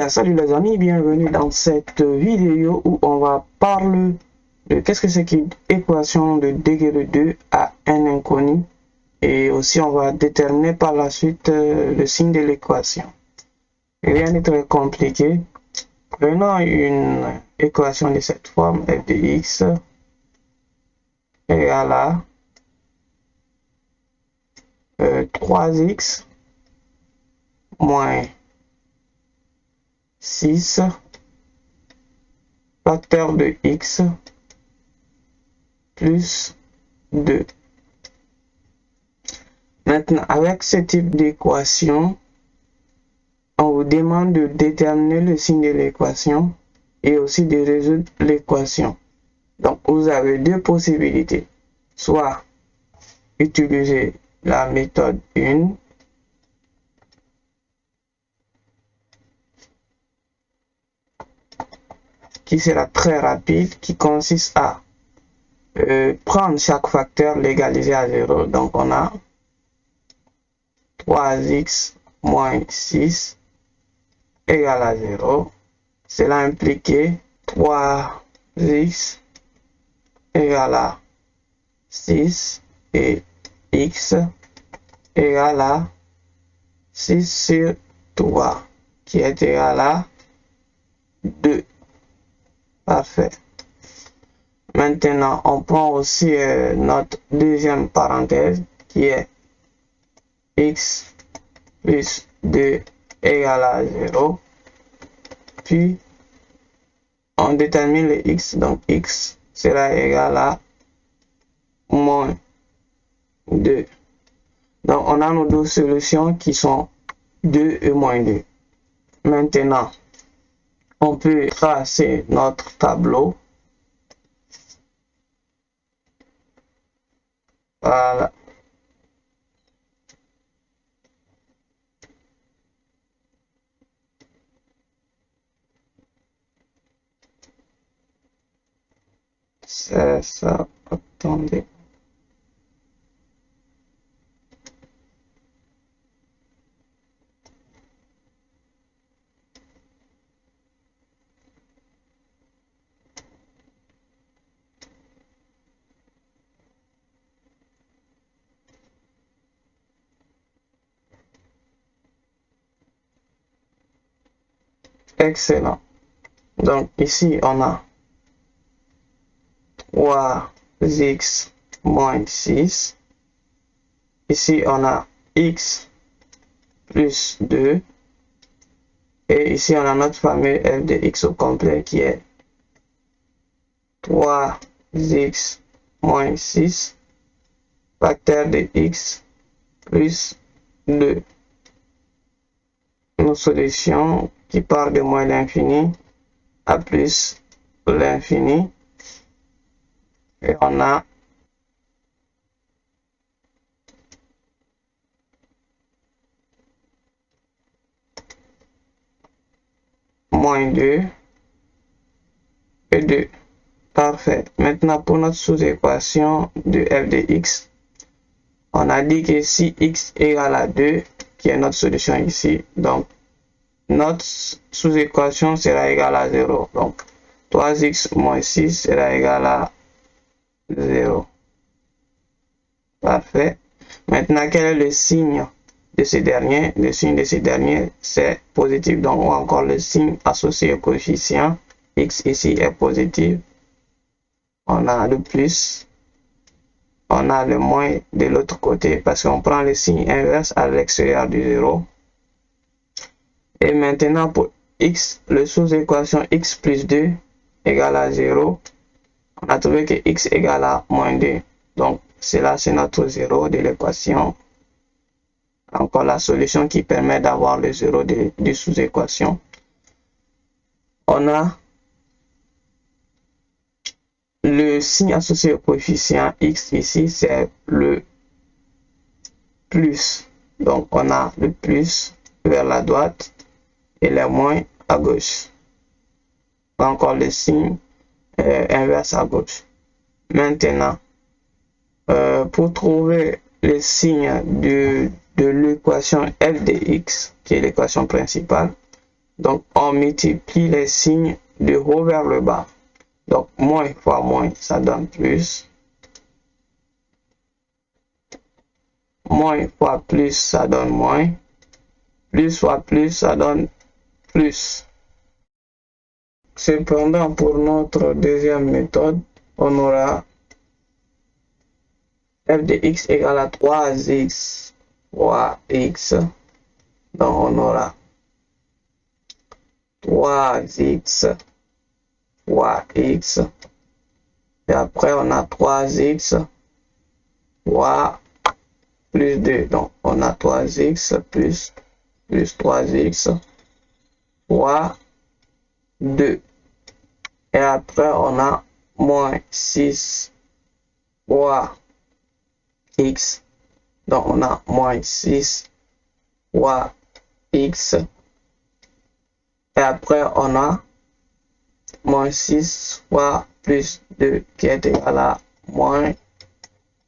Salut les amis, bienvenue dans cette vidéo où on va parler de qu'est-ce que c'est qu'une équation de degré de 2 à un inconnu, et aussi on va déterminer par la suite le signe de l'équation. Rien de très compliqué. Prenons une équation de cette forme, f de x égale à 3x moins 6 facteur de x plus 2. Maintenant, avec ce type d'équation, on vous demande de déterminer le signe de l'équation et aussi de résoudre l'équation. Donc, vous avez deux possibilités. Soit utiliser la méthode 1, qui sera très rapide, qui consiste à prendre chaque facteur, l'égaliser à 0. Donc, on a 3x moins 6 égale à 0. Cela implique 3x égale à 6 et x égale à 6 sur 3, qui est égal à 2. Parfait. Maintenant, on prend aussi notre deuxième parenthèse qui est x plus 2 égale à 0. Puis, on détermine le x. Donc, x sera égal à moins 2. Donc, on a nos deux solutions qui sont 2 et moins 2. Maintenant, on peut tracer notre tableau. Voilà. C'est ça. Attendez. Excellent. Donc ici on a 3x moins 6. Ici on a x plus 2. Et ici on a notre fameux f de x au complet qui est 3x moins 6 facteur de x plus 2. Nos solutions qui part de moins l'infini à plus l'infini. Et on a moins 2 et 2. Parfait. Maintenant, pour notre sous-équation de f de x, on a dit que si x égale à 2, qui est notre solution ici, donc notre sous-équation sera égale à 0. Donc, 3x moins 6 sera égal à 0. Parfait. Maintenant, quel est le signe de ce dernier? Le signe de ce dernier, c'est positif. Donc, ou encore le signe associé au coefficient. X ici est positif. On a le plus. On a le moins de l'autre côté parce qu'on prend le signe inverse à l'extérieur du 0. Et maintenant, pour x, le sous-équation x plus 2 égale à 0. On a trouvé que x égale à moins 2. Donc, cela, c'est notre 0 de l'équation. Encore la solution qui permet d'avoir le 0 de sous-équation. On a le signe associé au coefficient x ici, c'est le plus. Donc, on a le plus vers la droite et le moins à gauche. Encore le signe inverse à gauche. Maintenant, pour trouver le signe de l'équation f de x, qui est l'équation principale, Donc, on multiplie les signes de haut vers le bas. Donc, moins fois moins, ça donne plus. Moins fois plus, ça donne moins. Plus fois plus, ça donne plus. Cependant, pour notre deuxième méthode, on aura f de x égale à 3x fois x. Donc, on aura 3x fois x. Et après, on a 3x fois plus 2. Donc, on a 3x plus 3x fois 2. Et après, on a moins 6 fois x. Donc, on a moins 6 fois x. Et après, on a moins 6 fois plus 2 qui est égal à moins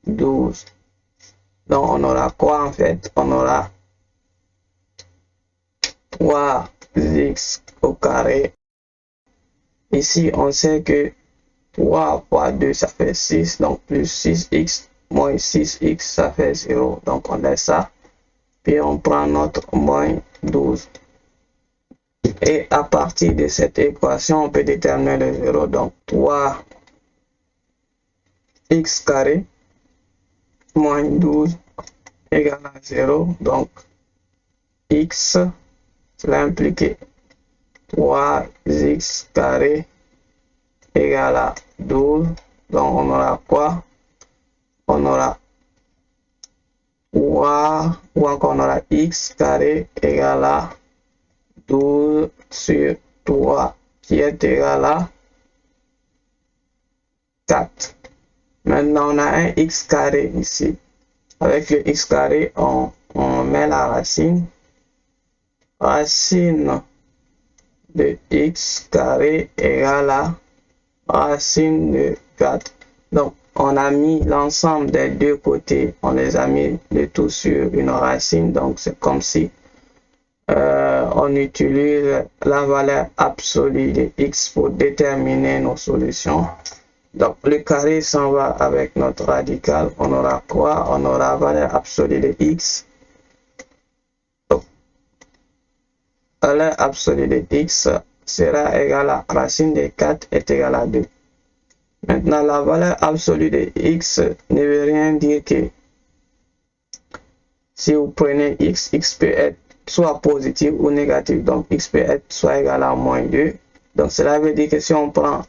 12. Donc, on aura quoi en fait? On aura 3x au carré. Ici, on sait que 3 fois 2, ça fait 6. Donc, plus 6x moins 6x, ça fait 0. Donc, on laisse ça. Puis, on prend notre moins 12. Et à partir de cette équation, on peut déterminer le 0. Donc, 3x carré moins 12 égale à 0. Donc, x, cela implique 3x carré égale à 12. Donc, on aura quoi? On aura 3, ou encore on aura x carré égale à 12 sur 3 qui est égal à 4. Maintenant, on a un x carré ici. Avec le x carré, on met la racine. Racine de x carré égale à racine de 4. Donc, on a mis l'ensemble des deux côtés. On les a mis le tout sur une racine. Donc, c'est comme si on utilise la valeur absolue de x pour déterminer nos solutions. Donc, le carré s'en va avec notre radical. On aura quoi? On aura la valeur absolue de x. Donc, la valeur absolue de x sera égale à racine de 4 est égale à 2. Maintenant, la valeur absolue de x ne veut rien dire que si vous prenez x, x peut être soit positif ou négatif. Donc, x peut être soit égal à moins 2. Donc, cela veut dire que si on prend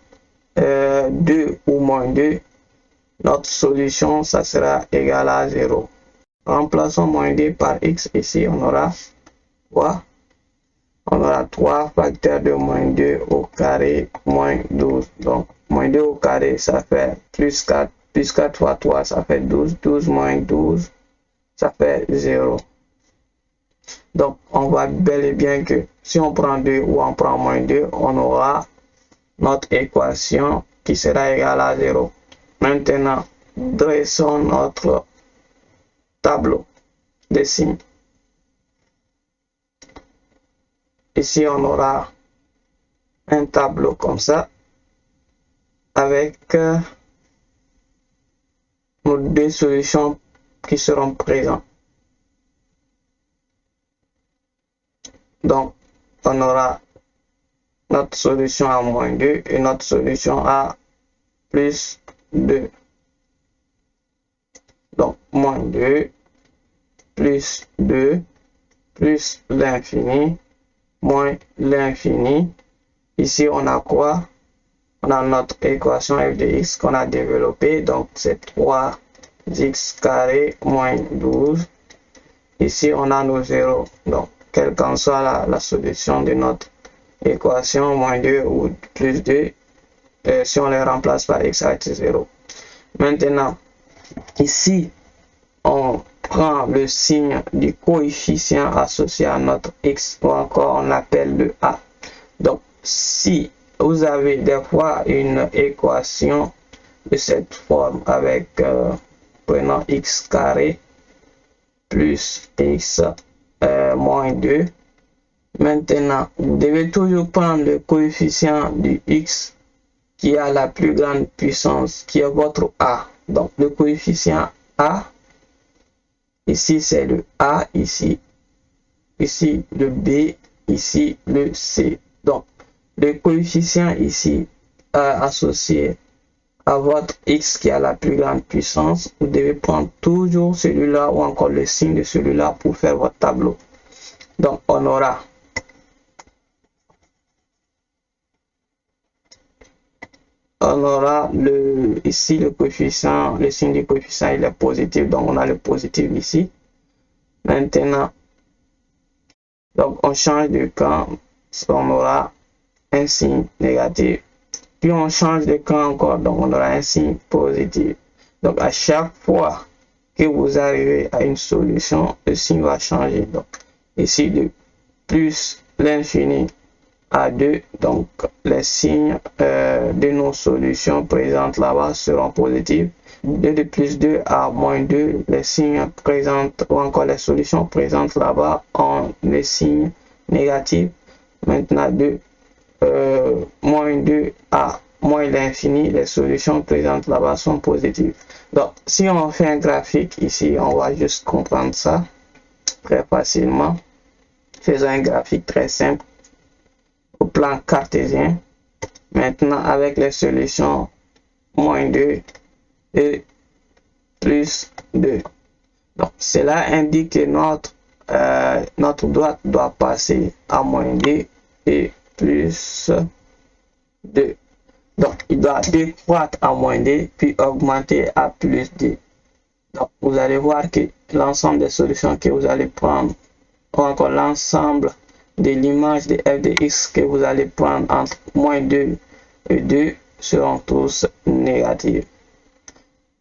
2 ou moins 2, notre solution, ça sera égal à 0. Remplaçons moins 2 par x. Ici, on aura quoi? On aura 3 facteurs de moins 2 au carré moins 12. Donc, moins 2 au carré, ça fait plus 4. Plus 4 fois 3, ça fait 12. 12 moins 12, ça fait 0. Donc, on voit bel et bien que si on prend 2 ou on prend moins 2, on aura notre équation qui sera égale à 0. Maintenant, dressons notre tableau de signes. Ici, on aura un tableau comme ça avec nos deux solutions qui seront présentes. Donc, on aura notre solution à moins 2 et notre solution à plus 2. Donc, moins 2, plus 2, plus l'infini, moins l'infini. Ici, on a quoi? On a notre équation f de x qu'on a développée. Donc, c'est 3x carré moins 12. Ici, on a nos zéros. Donc, quelle qu'en soit la solution de notre équation, moins 2 ou plus 2, si on les remplace par x, ça va être 0. Maintenant, ici, on prend le signe du coefficient associé à notre x, ou encore on appelle le a. Donc, si vous avez des fois une équation de cette forme avec, prenons x carré plus x moins 2, Maintenant, vous devez toujours prendre le coefficient du x qui a la plus grande puissance, qui est votre a. Donc, le coefficient a, ici c'est le a, ici le b, ici le c. Donc, le coefficient ici associé à votre x qui a la plus grande puissance, vous devez prendre toujours celui-là ou encore le signe de celui-là pour faire votre tableau. Donc, on aura ici le coefficient, le signe du coefficient il est positif, donc on a le positif ici. Maintenant, donc on change de camp, on aura un signe négatif. Puis on change de camp encore, donc on aura un signe positif. Donc à chaque fois que vous arrivez à une solution, le signe va changer. Donc ici de plus l'infini à 2, donc les signes de nos solutions présentes là-bas seront positifs. De plus 2 à moins 2, les signes présentes ou encore les solutions présentes là-bas ont les signes négatifs. Maintenant de moins 2 à moins l'infini, les solutions présentes là-bas sont positives. Donc si on fait un graphique ici, on va juste comprendre ça très facilement. Faisons un graphique très simple au plan cartésien. Maintenant avec les solutions moins 2 et plus 2. Donc cela indique que notre droite doit passer à moins 2 et plus 2. Donc il doit décroître à moins 2 puis augmenter à plus 2. Donc vous allez voir que l'ensemble des solutions que vous allez prendre, ou encore l'ensemble de l'image de f de x que vous allez prendre entre moins 2 et 2 seront tous négatifs.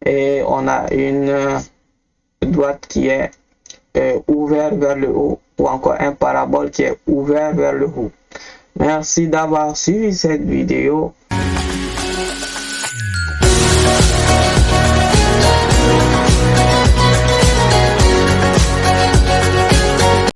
Et on a une droite qui est ouverte vers le haut, ou encore un parabole qui est ouvert vers le haut. Merci d'avoir suivi cette vidéo.